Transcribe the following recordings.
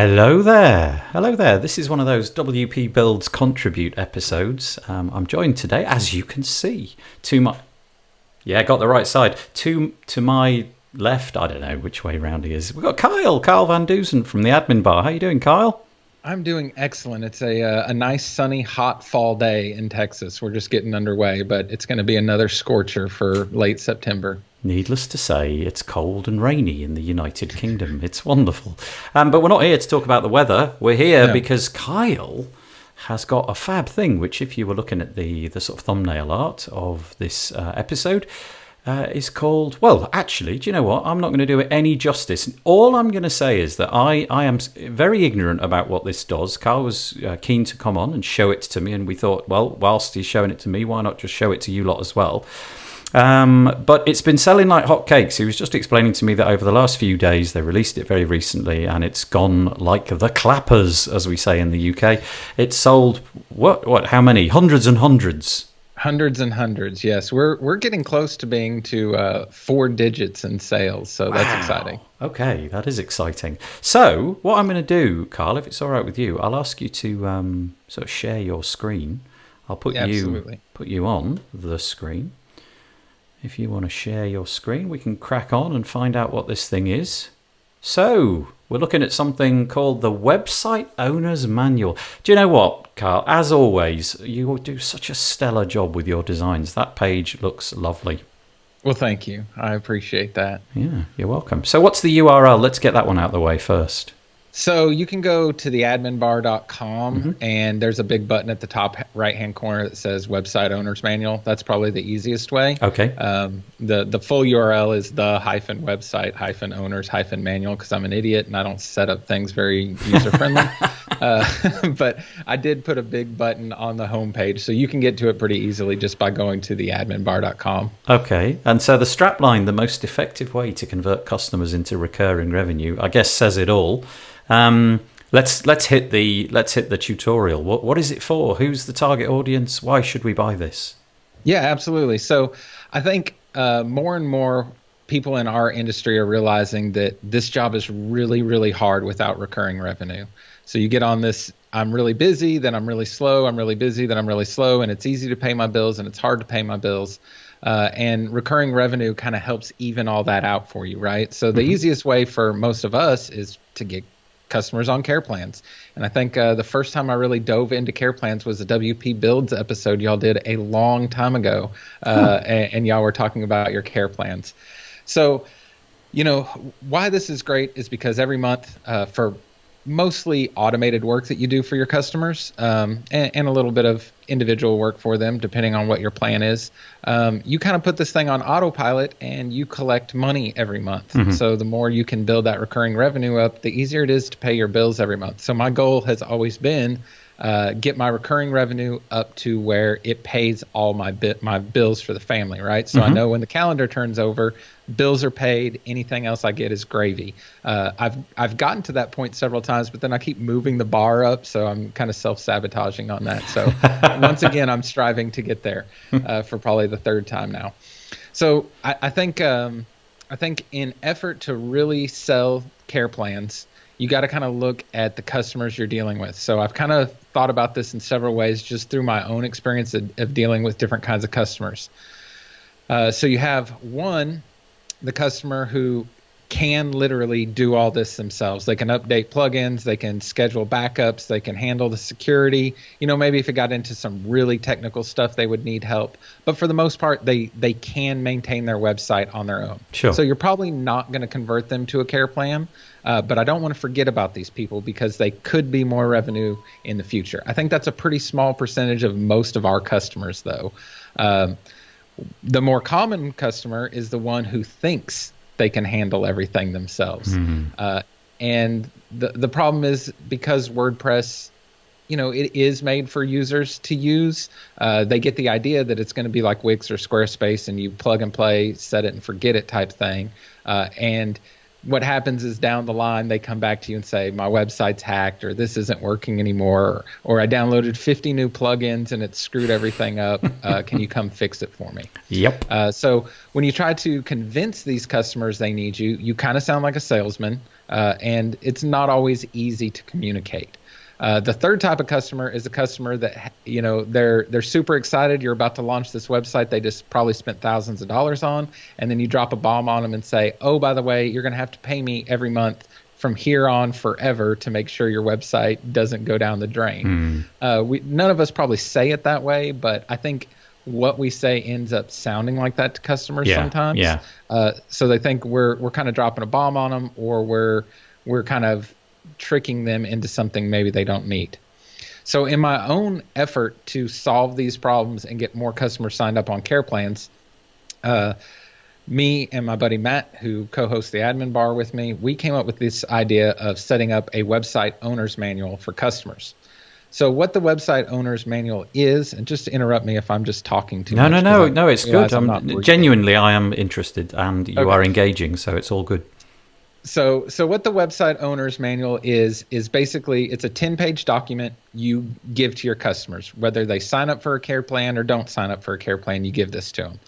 Hello there. Hello there. This is one of those WP Builds Contribute episodes. I'm joined today, as you can see, to my... Yeah, got the right side. To my left, I don't know which way round he is. We've got Kyle Van Deusen from the admin bar. How you doing, Kyle? I'm doing excellent. It's a nice, sunny, hot fall day in Texas. We're just getting underway, but it's going to be another scorcher for late September. Needless to say, it's cold and rainy in the United Kingdom. It's wonderful. But we're not here to talk about the weather. We're here because Kyle has got a fab thing, which if you were looking at the sort of thumbnail art of this episode, is called... Well, actually, do you know what? I'm not going to do it any justice. All I'm going to say is that I am very ignorant about what this does. Kyle was keen to come on and show it to me, and we thought, well, whilst he's showing it to me, why not just show it to you lot as well? But it's been selling like hotcakes. He was just explaining to me that over the last few days, they released it very recently, and it's gone like the clappers, as we say in the UK. It's sold, how many? Hundreds and hundreds. Hundreds and hundreds, yes. We're getting close to being to 4 digits in sales, so that's exciting. Okay, that is exciting. So what I'm going to do, Carl, if it's all right with you, I'll ask you to sort of share your screen. I'll put you on the screen. If you want to share your screen, we can crack on and find out what this thing is. So, we're looking at something called the Website Owner's Manual. Do you know what, Carl? As always, you do such a stellar job with your designs. That page looks lovely. Well, thank you. I appreciate that. Yeah, you're welcome. So what's the URL? Let's get that one out of the way first. So you can go to theadminbar.com, and there's a big button at the top right-hand corner that says Website Owner's Manual. That's probably the easiest way. Okay. The full URL is the-website-owners-manual, because I'm an idiot and I don't set up things very user-friendly. But I did put a big button on the homepage, so you can get to it pretty easily just by going to theadminbar.com. Okay. And so the strapline, the most effective way to convert customers into recurring revenue, I guess says it all. Let's hit the tutorial. What is it for? Who's the target audience? Why should we buy this? Yeah, absolutely. So I think more and more people in our industry are realizing that this job is really, really hard without recurring revenue. So you get on this, I'm really busy, then I'm really slow, I'm really busy, then I'm really slow, and it's easy to pay my bills and it's hard to pay my bills. And recurring revenue kind of helps even all that out for you, right? So the easiest way for most of us is to get customers on care plans. And I think the first time I really dove into care plans was the WP Builds episode y'all did a long time ago. And y'all were talking about your care plans. So, you know, why this is great is because every month for mostly automated work that you do for your customers and a little bit of individual work for them, depending on what your plan is. You kind of put this thing on autopilot and you collect money every month. So the more you can build that recurring revenue up, the easier it is to pay your bills every month. So my goal has always been get my recurring revenue up to where it pays all my bills for the family, right? So I know when the calendar turns over, bills are paid. Anything else I get is gravy. I've gotten to that point several times, but then I keep moving the bar up, so I'm kind of self-sabotaging on that. So once again, I'm striving to get there for probably the third time now. So I think in effort to really sell care plans, you got to kind of look at the customers you're dealing with. So I've kind of thought about this in several ways just through my own experience of dealing with different kinds of customers. So you have the customer who can literally do all this themselves. They can update plugins, they can schedule backups, they can handle the security. You know, maybe if it got into some really technical stuff, they would need help. But for the most part, they can maintain their website on their own. Sure. So you're probably not going to convert them to a care plan. But I don't want to forget about these people because they could be more revenue in the future. I think that's a pretty small percentage of most of our customers, though. The more common customer is the one who thinks they can handle everything themselves. And the problem is because WordPress, you know, it is made for users to use. They get the idea that it's going to be like Wix or Squarespace and you plug and play, set it and forget it type thing. And what happens is down the line, they come back to you and say, my website's hacked, or this isn't working anymore, or I downloaded 50 new plugins and it screwed everything up. Can you come fix it for me? Yep. So when you try to convince these customers they need you, you kind of sound like a salesman. and it's not always easy to communicate. The third type of customer is a customer that, they're super excited. You're about to launch this website they just probably spent thousands of dollars on, and then you drop a bomb on them and say, oh, by the way, you're going to have to pay me every month from here on forever to make sure your website doesn't go down the drain. None of us probably say it that way, but I think what we say ends up sounding like that to customers sometimes. So they think we're kind of dropping a bomb on them, or we're kind of tricking them into something maybe they don't need. So in my own effort to solve these problems and get more customers signed up on care plans, me and my buddy Matt, who co-hosts the Admin Bar with me, we came up with this idea of setting up a website owner's manual for customers. So what the website owner's manual is, and just to interrupt me if I'm just talking too much. No, it's good. Genuinely, I am interested, and you are engaging, so it's all good. So what the website owner's manual is basically, it's a 10-page document you give to your customers. Whether they sign up for a care plan or don't sign up for a care plan, you give this to them.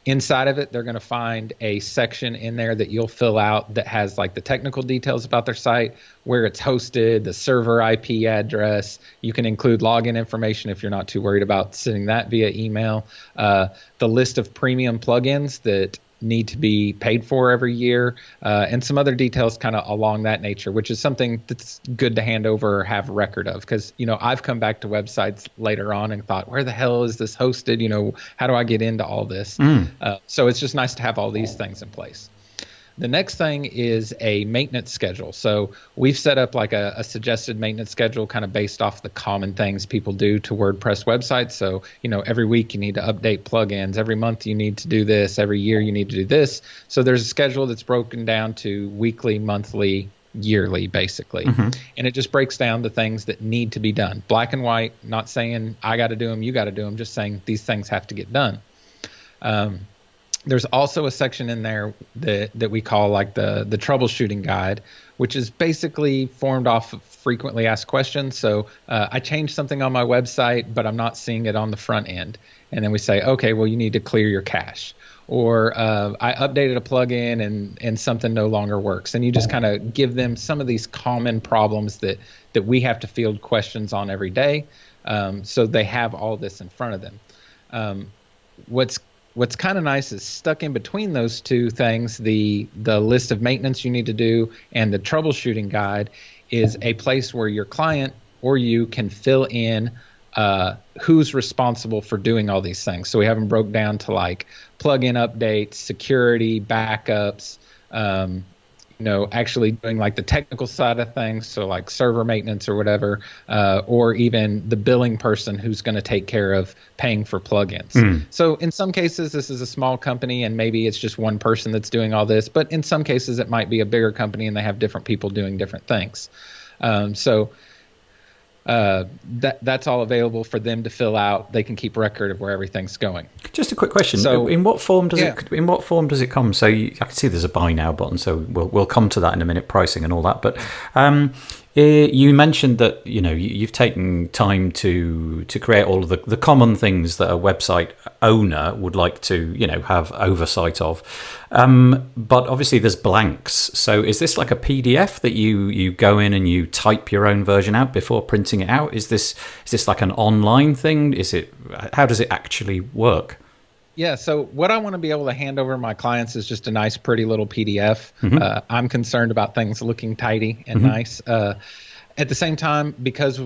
Inside of it, they're going to find a section in there that you'll fill out that has like the technical details about their site, where it's hosted, the server IP address. You can include login information if you're not too worried about sending that via email. The list of premium plugins that need to be paid for every year, and some other details kind of along that nature, which is something that's good to hand over or have record of. Because, I've come back to websites later on and thought, where the hell is this hosted? How do I get into all this? So it's just nice to have all these things in place. The next thing is a maintenance schedule. So we've set up like a suggested maintenance schedule kind of based off the common things people do to WordPress websites. So, every week you need to update plugins. Every month you need to do this. Every year you need to do this. So there's a schedule that's broken down to weekly, monthly, yearly, basically. And it just breaks down the things that need to be done. Black and white, not saying I got to do them, you got to do them, just saying these things have to get done. There's also a section in there that we call like the troubleshooting guide, which is basically formed off of frequently asked questions. So I changed something on my website, but I'm not seeing it on the front end. And then we say, okay, well, you need to clear your cache. Or I updated a plugin and something no longer works. And you just kind of give them some of these common problems that we have to field questions on every day. So they have all this in front of them. What's kind of nice is stuck in between those two things, the list of maintenance you need to do and the troubleshooting guide is a place where your client or you can fill in who's responsible for doing all these things. So we have them broke down to like plugin updates, security, backups, actually doing like the technical side of things, so like server maintenance or whatever, or even the billing person who's going to take care of paying for plugins. So in some cases, this is a small company and maybe it's just one person that's doing all this, but in some cases it might be a bigger company and they have different people doing different things. That's all available for them to fill out. They can keep record of where everything's going. Just a quick question. So, in what form does it come? So I can see there's a buy now button. So we'll come to that in a minute, pricing and all that. But you mentioned that you've taken time to create all of the common things that a website owner would like to have oversight of. But obviously there's blanks. So is this like a PDF that you go in and you type your own version out before printing it out? Is this like an online thing? How does it actually work? Yeah, so what I want to be able to hand over to my clients is just a nice, pretty little PDF. I'm concerned about things looking tidy and nice. At the same time, because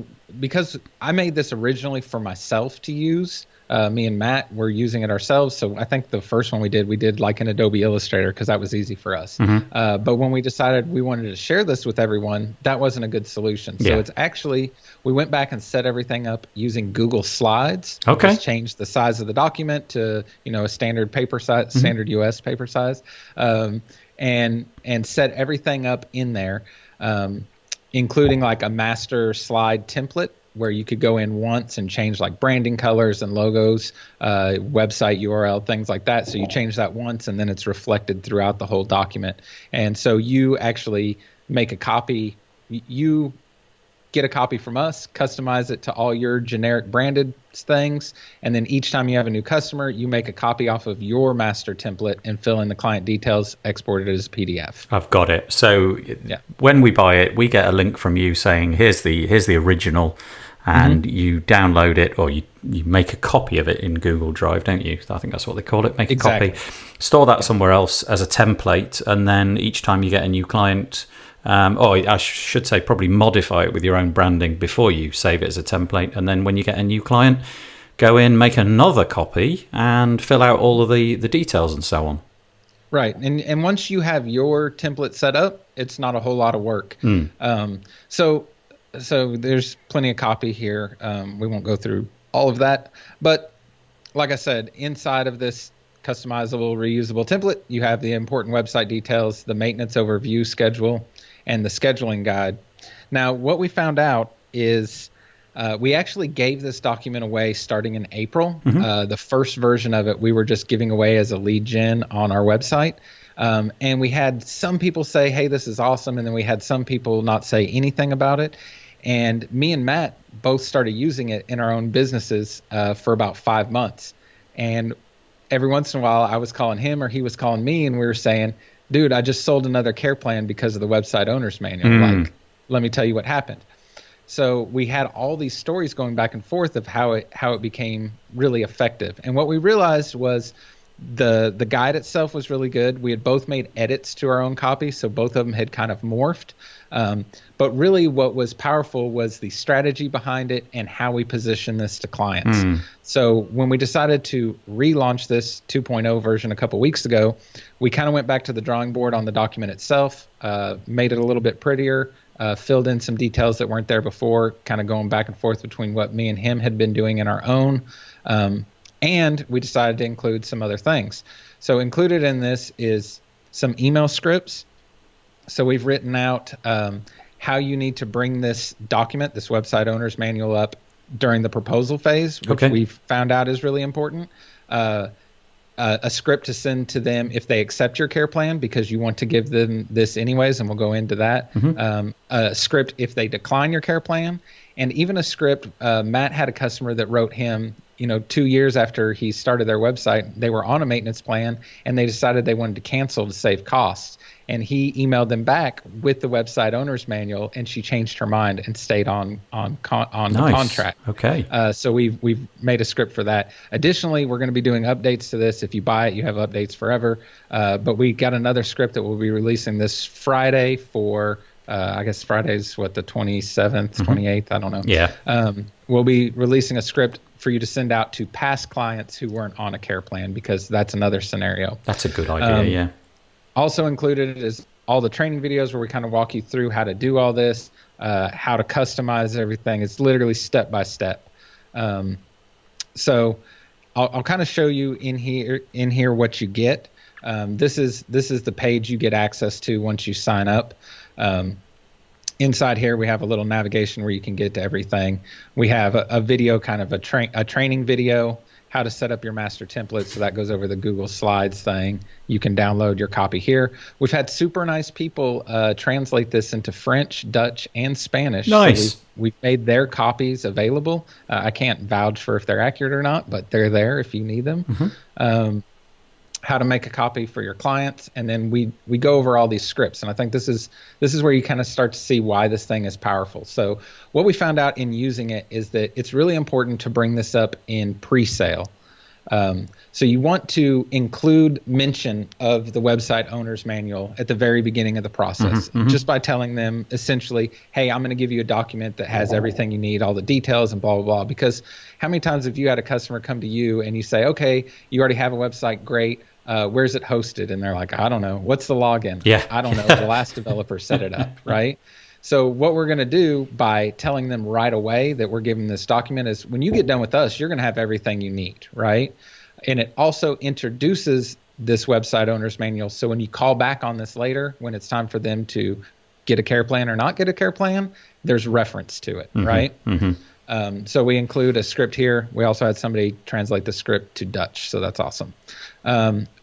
I made this originally for myself to use, me and Matt were using it ourselves. So I think the first one we did like an Adobe Illustrator because that was easy for us. But when we decided we wanted to share this with everyone, that wasn't a good solution. So it's actually, we went back and set everything up using Google Slides. Okay. Just changed the size of the document to, a standard paper size, standard US paper size, and set everything up in there, including like a master slide template where you could go in once and change like branding colors and logos, website URL, things like that. So you change that once and then it's reflected throughout the whole document. And so you actually make a copy. You get a copy from us, customize it to all your generic branded things, and then each time you have a new customer, you make a copy off of your master template and fill in the client details, export it as a PDF. I've got it. So when we buy it, we get a link from you saying, here's the original, and you download it, or you make a copy of it in Google Drive, don't you? I think that's what they call it. Make a copy, store that somewhere else as a template, and then each time you get a new client, I should say probably modify it with your own branding before you save it as a template, and then when you get a new client, go in, make another copy, and fill out all of the details and so on. Right, and once you have your template set up, it's not a whole lot of work. So there's plenty of copy here. We won't go through all of that, but like I said, inside of this customizable, reusable template, you have the important website details, the maintenance overview schedule, and the scheduling guide. Now, what we found out is we actually gave this document away starting in April. The first version of it, we were just giving away as a lead gen on our website. And we had some people say, hey, this is awesome. And then we had some people not say anything about it. And me and Matt both started using it in our own businesses for about 5 months. And every once in a while, I was calling him or he was calling me, and we were saying, dude, I just sold another care plan because of the website owner's manual. Like, let me tell you what happened. So we had all these stories going back and forth of how it became really effective. And what we realized was the guide itself was really good. We had both made edits to our own copy, so both of them had kind of morphed. But really what was powerful was the strategy behind it and how we position this to clients. So when we decided to relaunch this 2.0 version a couple weeks ago, we kind of went back to the drawing board on the document itself, made it a little bit prettier, filled in some details that weren't there before, kind of going back and forth between what me and him had been doing in our own. And we decided to include some other things. So included in this is some email scripts. So we've written out how you need to bring this document, this website owner's manual, up during the proposal phase, which we've found out is really important. A script to send to them if they accept your care plan, because you want to give them this anyways, and we'll go into that. A script if they decline your care plan, and even a script. Matt had a customer that wrote him, 2 years after he started their website, they were on a maintenance plan and they decided they wanted to cancel to save costs. And he emailed them back with the website owner's manual, and she changed her mind and stayed on the contract. So we've made a script for that. Additionally, we're going to be doing updates to this. If you buy it, you have updates forever. But we got another script that we'll be releasing this Friday for, I guess Friday's the 27th, 28th, I don't know. We'll be releasing a script for you to send out to past clients who weren't on a care plan, because that's another scenario. That's a good idea, Also included is all the training videos where we kind of walk you through how to do all this, how to customize everything. It's literally step by step. So I'll kind of show you in here what you get. This is the page you get access to once you sign up. Inside here, we have a little navigation where you can get to everything. We have a video, kind of a training video, how to set up your master template. So that goes over the Google Slides thing. You can download your copy here. We've had super nice people translate this into French, Dutch, and Spanish. Nice. So we've made their copies available. I can't vouch for if they're accurate or not, but they're there if you need them. How to make a copy for your clients, and then we go over all these scripts. And I think this is where you kind of start to see why this thing is powerful. So what we found out in using it is that it's really important to bring this up in pre-sale. So you want to include mention of the website owner's manual at the very beginning of the process, just by telling them essentially, hey, I'm going to give you a document that has everything you need, all the details and blah, blah, blah. Because how many times have you had a customer come to you and you say, okay, you already have a website, great. Where's it hosted? And they're like, I don't know. What's the login? I don't know. The last developer set it up, right? So what we're going to do by telling them right away that we're giving this document is, when you get done with us, you're going to have everything you need, right? And it also introduces this website owner's manual. So when you call back on this later, when it's time for them to get a care plan or not get a care plan, there's reference to it, right? So we include a script here. We also had somebody translate the script to Dutch, so that's awesome.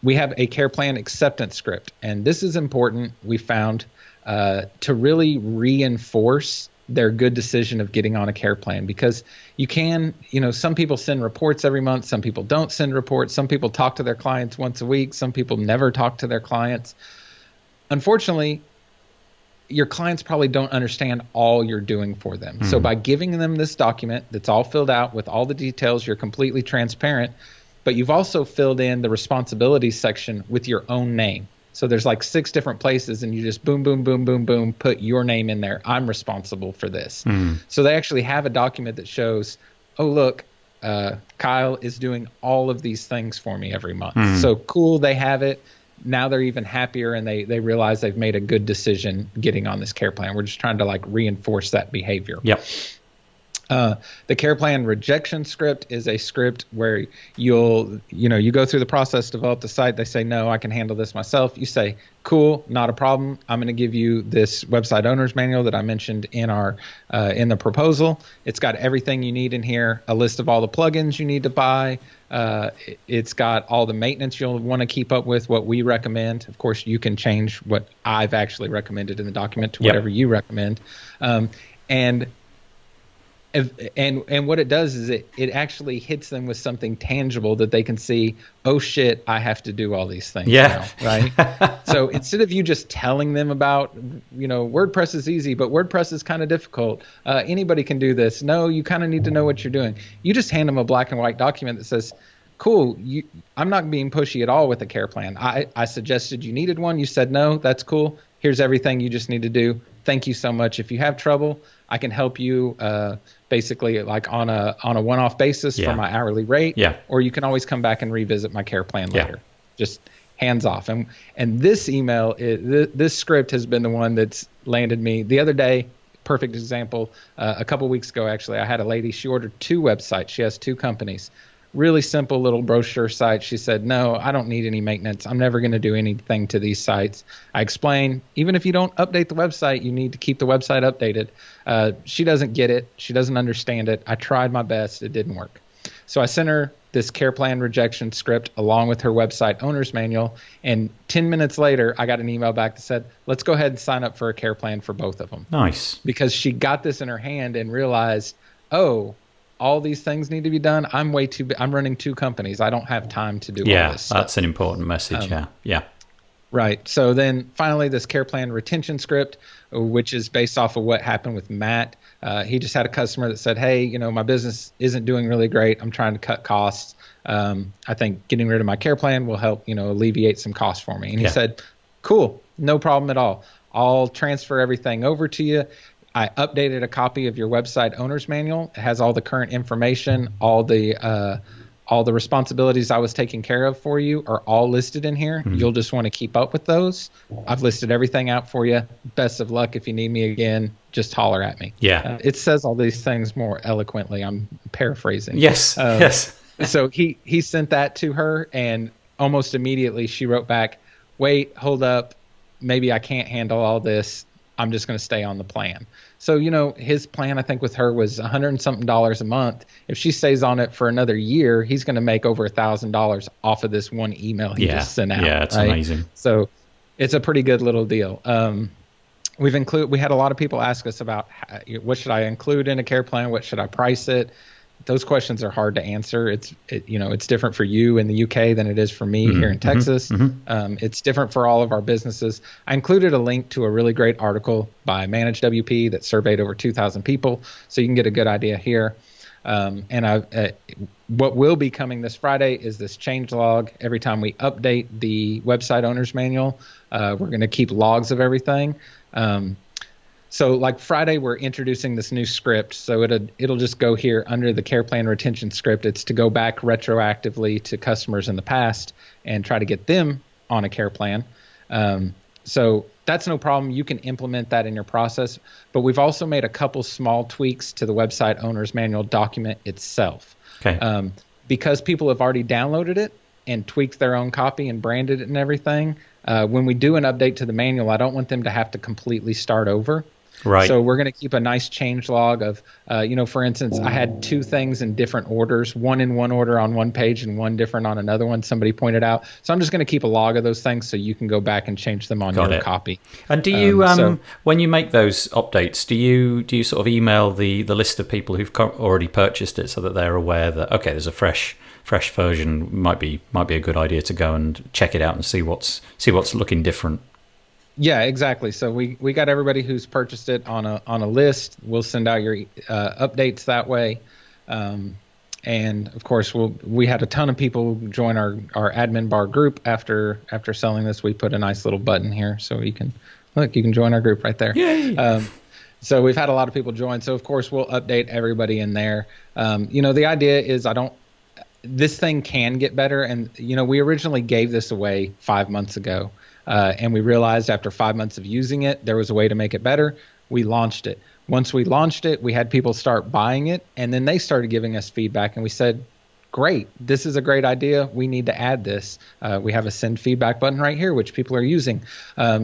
We have a care plan acceptance script, and this is important, we found, to really reinforce their good decision of getting on a care plan. Because you can, some people send reports every month, some people don't send reports, some people talk to their clients once a week, some people never talk to their clients. Unfortunately, your clients probably don't understand all you're doing for them. So by giving them this document that's all filled out with all the details, you're completely transparent, but you've also filled in the responsibilities section with your own name. So there's like 6 different places, and you just boom, boom, boom, boom, boom, put your name in there. I'm responsible for this. So they actually have a document that shows, oh, look, Kyle is doing all of these things for me every month. So cool, they have it. Now they're even happier, and they realize they've made a good decision getting on this care plan. We're just trying to like reinforce that behavior. Yep. The care plan rejection script is a script where you go through the process, develop the site. They say, no, I can handle this myself. You say, cool, not a problem. I'm going to give you this website owner's manual that I mentioned in in the proposal. It's got everything you need in here, a list of all the plugins you need to buy. It's got all the maintenance you'll want to keep up with, what we recommend. Of course, you can change what I've actually recommended in the document to whatever you recommend. And what it does is it actually hits them with something tangible that they can see. Oh shit, I have to do all these things now, right? So instead of you just telling them about, WordPress is easy, but WordPress is kind of difficult. Anybody can do this. No, you kind of need to know what you're doing. You just hand them a black and white document that says, cool, I'm not being pushy at all with the care plan. I suggested you needed one. You said no, that's cool. Here's everything you just need to do. Thank you so much. If you have trouble, I can help you basically like on a one-off basis for my hourly rate. Yeah. Or you can always come back and revisit my care plan later. Just hands off. And this email, this script has been the one that's landed me. The other day, perfect example, a couple weeks ago, actually, I had a lady, she ordered 2 websites. She has 2 companies. Really simple little brochure site. She said, no, I don't need any maintenance. I'm never going to do anything to these sites. I explained, even if you don't update the website, you need to keep the website updated. She doesn't get it. She doesn't understand it. I tried my best. It didn't work. So I sent her this care plan rejection script along with her website owner's manual. And 10 minutes later, I got an email back that said, let's go ahead and sign up for a care plan for both of them. Nice. Because she got this in her hand and realized, oh, all these things need to be done. I'm running 2 companies. I don't have time to do all this stuff. That's an important message. Yeah. Right. So then finally, this care plan retention script, which is based off of what happened with Matt. He just had a customer that said, hey, my business isn't doing really great. I'm trying to cut costs. I think getting rid of my care plan will help, alleviate some costs for me. And he said, cool, no problem at all. I'll transfer everything over to you. I updated a copy of your website owner's manual. It has all the current information, all the responsibilities I was taking care of for you are all listed in here. You'll just want to keep up with those. I've listed everything out for you. Best of luck. If you need me again, just holler at me. Yeah. It says all these things more eloquently. I'm paraphrasing. Yes. Yes. So he sent that to her, and almost immediately she wrote back, wait, hold up. Maybe I can't handle all this. I'm just going to stay on the plan. So, his plan, I think, with her was $100 and something a month. If she stays on it for another year, he's going to make over $1,000 off of this one email he just sent out. Yeah, it's amazing. So it's a pretty good little deal. We had a lot of people ask us about what should I include in a care plan? What should I price it? Those questions are hard to answer. It's different for you in the UK than it is for me here in Texas. It's different for all of our businesses. I included a link to a really great article by Managed WP that surveyed over 2,000 people, so you can get a good idea here. What will be coming this Friday is this change log. Every time we update the website owner's manual, we're going to keep logs of everything. So like Friday, we're introducing this new script. So it'll just go here under the care plan retention script. It's to go back retroactively to customers in the past and try to get them on a care plan. So that's no problem. You can implement that in your process. But we've also made a couple small tweaks to the website owner's manual document itself. Okay. Because people have already downloaded it and tweaked their own copy and branded it and everything, when we do an update to the manual, I don't want them to have to completely start over. Right. So we're going to keep a nice change log of, for instance, I had 2 things in different orders, one in one order on one page and one different on another one, somebody pointed out. So I'm just going to keep a log of those things so you can go back and change them on your copy. And do you, when you make those updates, do you sort of email the list of people who've already purchased it so that they're aware that, okay, there's a fresh version, might be a good idea to go and check it out and see what's looking different? Yeah, exactly. So we got everybody who's purchased it on a list. We'll send out your updates that way. And of course, we had a ton of people join our admin bar group after selling this. We put a nice little button here so you can join our group right there. Yay! So we've had a lot of people join. So of course we'll update everybody in there. The idea is this thing can get better. And, we originally gave this away 5 months ago. And we realized after 5 months of using it, there was a way to make it better. We launched it. Once we launched it, we had people start buying it, and then they started giving us feedback, and we said, great, this is a great idea. We need to add this. We have a send feedback button right here, which people are using.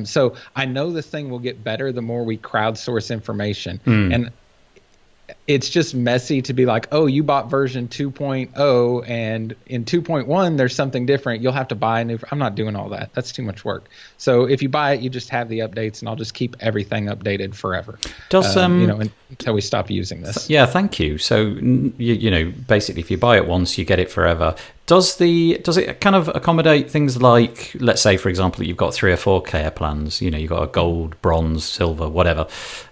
So I know this thing will get better the more we crowdsource information. And it's just messy to be like, oh, you bought version 2.0 and in 2.1 there's something different. You'll have to buy a new. I'm not doing all that. That's too much work. So if you buy it, you just have the updates, and I'll just keep everything updated forever. Until we stop using this. Yeah, thank you. So basically, if you buy it once, you get it forever. Does it kind of accommodate things like, let's say, for example, you've got 3 or 4 care plans, you've got a gold, bronze, silver, whatever.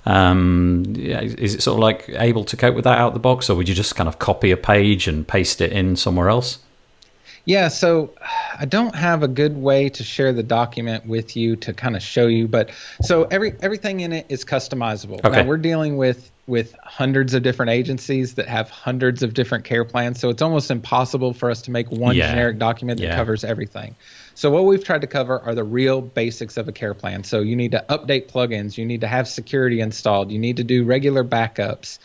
Is it sort of like able to cope with that out the box, or would you just kind of copy a page and paste it in somewhere else? Yeah, so I don't have a good way to share the document with you to kind of show you, but so everything in it is customizable. Okay. Now we're dealing with hundreds of different agencies that have hundreds of different care plans, so it's almost impossible for us to make one generic document that covers everything. So what we've tried to cover are the real basics of a care plan. So you need to update plugins, you need to have security installed, you need to do regular backups,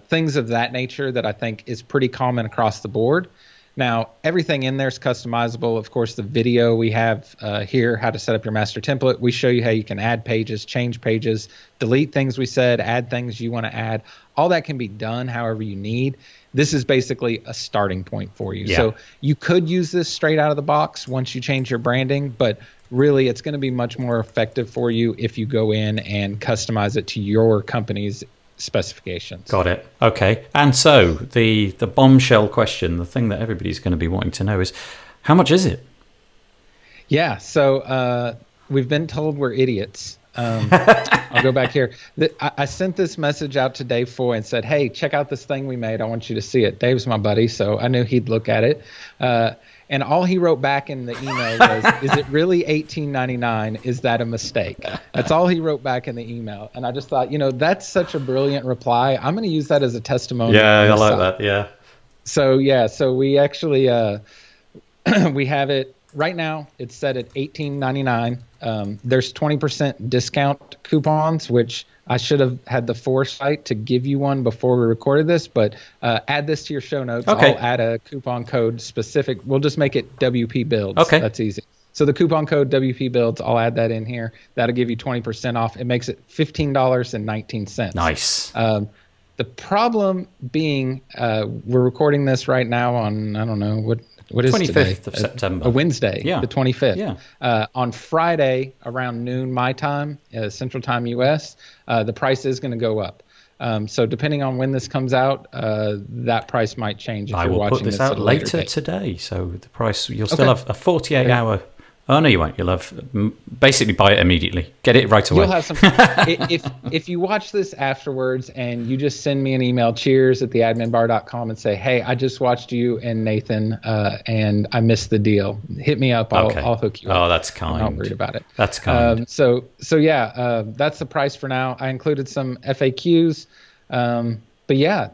things of that nature that I think is pretty common across the board. Now, everything in there is customizable. Of course, the video we have here, how to set up your master template. We show you how you can add pages, change pages, delete things we said, add things you want to add. All that can be done however you need. This is basically a starting point for you. Yeah. So you could use this straight out of the box once you change your branding, but really it's going to be much more effective for you if you go in and customize it to your company's specifications. Got it. Okay. And so the bombshell question, the thing that everybody's going to be wanting to know is, how much is it? Yeah. So we've been told we're idiots. I'll go back here. I sent this message out to Dave Foy and said, hey, check out this thing we made. I want you to see it. Dave's my buddy, so I knew he'd look at it. And all he wrote back in the email was, is it really $18.99? Is that a mistake? That's all he wrote back in the email. And I just thought, that's such a brilliant reply. I'm going to use that as a testimony. Yeah, I like that. Yeah. So we actually, we have it right now. It's set at $18.99. There's 20% discount coupons, which I should have had the foresight to give you one before we recorded this, but add this to your show notes. Okay. I'll add a coupon code specific. We'll just make it wpbuilds. Okay. That's easy. So the coupon code wpbuilds, I'll add that in here. That'll give you 20% off. It makes it $15.19. Nice. The problem being, we're recording this right now on, I don't know, what is 25th today? of September. A Wednesday, yeah. The 25th. Yeah. On Friday, around noon my time, Central Time U.S., the price is going to go up. So depending on when this comes out, that price might change. If I you're will watching put this at out a later later date. today. So the price, you'll still have a 48-hour... Oh, no, you won't. You'll have... Basically, buy it immediately. Get it right away. You'll have some... if you watch this afterwards and you just send me an email, cheers@theadminbar.com, and say, hey, I just watched you and Nathan, and I missed the deal. Hit me up. I'll hook you up. Oh, that's kind. I'm not worried about it. That's kind. So that's the price for now. I included some FAQs. But yeah,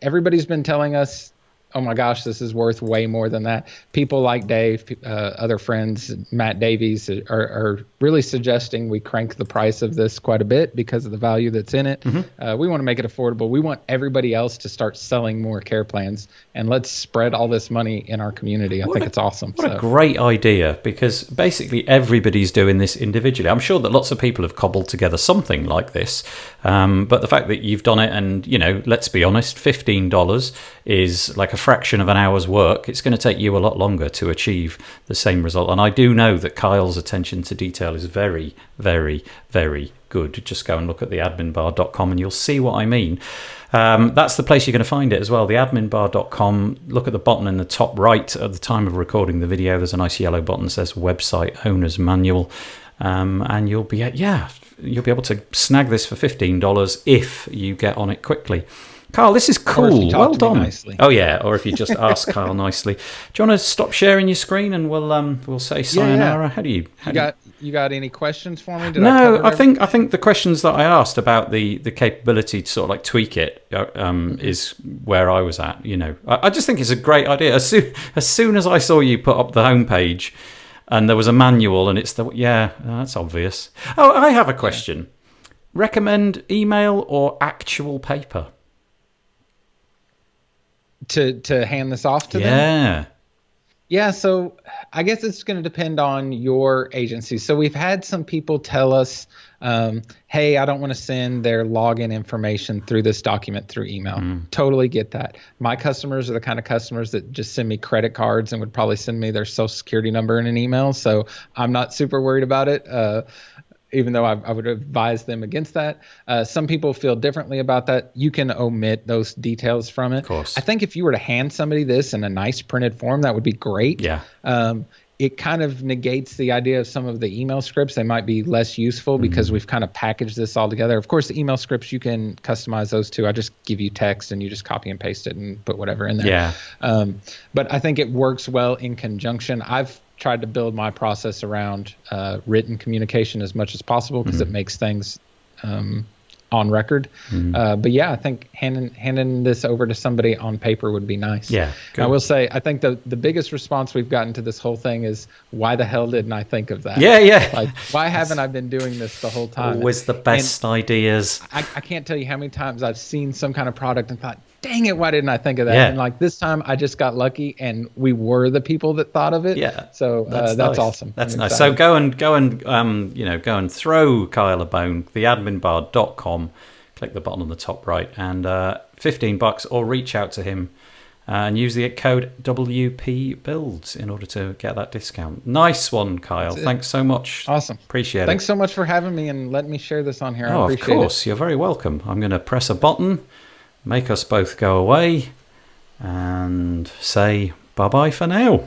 everybody's been telling us, oh my gosh, this is worth way more than that. People like Dave, other friends, Matt Davies, are really suggesting we crank the price of this quite a bit because of the value that's in it. We want to make it affordable. We want everybody else to start selling more care plans, and let's spread all this money in our community. I think it's awesome. What a great idea, because basically everybody's doing this individually. I'm sure that lots of people have cobbled together something like this, but the fact that you've done it, and, you know, let's be honest, $15 is like a fraction of an hour's work. It's going to take you a lot longer to achieve the same result. And I do know that Kyle's attention to detail is very, very, very good. Just go and look at the adminbar.com and you'll see what I mean. That's the place you're going to find it as well, the adminbar.com. Look at the button in the top right. At the time of recording the video, there's a nice yellow button that says Website Owner's Manual, and you'll be able to snag this for $15 if you get on it quickly. Kyle, this is cool. Well done. Oh yeah, or if you just ask Kyle nicely. Do you want to stop sharing your screen and we'll say sayonara? Yeah. You got any questions for me? I think the questions that I asked about the capability to sort of like tweak it is where I was at. You know, I just think it's a great idea. As soon as I saw you put up the homepage and there was a manual and that's obvious. Oh, I have a question. Recommend email or actual paper? To hand this off to them? Yeah, so I guess it's going to depend on your agency. So we've had some people tell us, hey, I don't want to send their login information through this document through email. Totally get that. My customers are the kind of customers that just send me credit cards and would probably send me their social security number in an email. So I'm not super worried about it. Even though I would advise them against that. Some people feel differently about that. You can omit those details from it. Of course. I think if you were to hand somebody this in a nice printed form, that would be great. Yeah. It kind of negates the idea of some of the email scripts. They might be less useful because we've kind of packaged this all together. Of course, the email scripts, you can customize those too. I just give you text and you just copy and paste it and put whatever in there. Yeah. But I think it works well in conjunction. I've tried to build my process around written communication as much as possible because it makes things on record. But yeah, I think handing this over to somebody on paper would be nice. Yeah, I will say, I think the biggest response we've gotten to this whole thing is, why the hell didn't I think of that? Yeah. Like, why haven't I been doing this the whole time? Always the best ideas. I can't tell you how many times I've seen some kind of product and thought, dang it, why didn't I think of that? Yeah. And like this time I just got lucky and we were the people that thought of it. Yeah. So that's nice. Awesome. That's nice. So go and go and throw Kyle a bone, theadminbar.com, click the button on the top right, and $15, or reach out to him and use the code wpbuilds in order to get that discount. Nice one, Kyle. Thanks so much. Awesome. Appreciate it. Thanks so much for having me and letting me share this on here. I appreciate of course. You're very welcome. I'm going to press a button, make us both go away, and say bye-bye for now.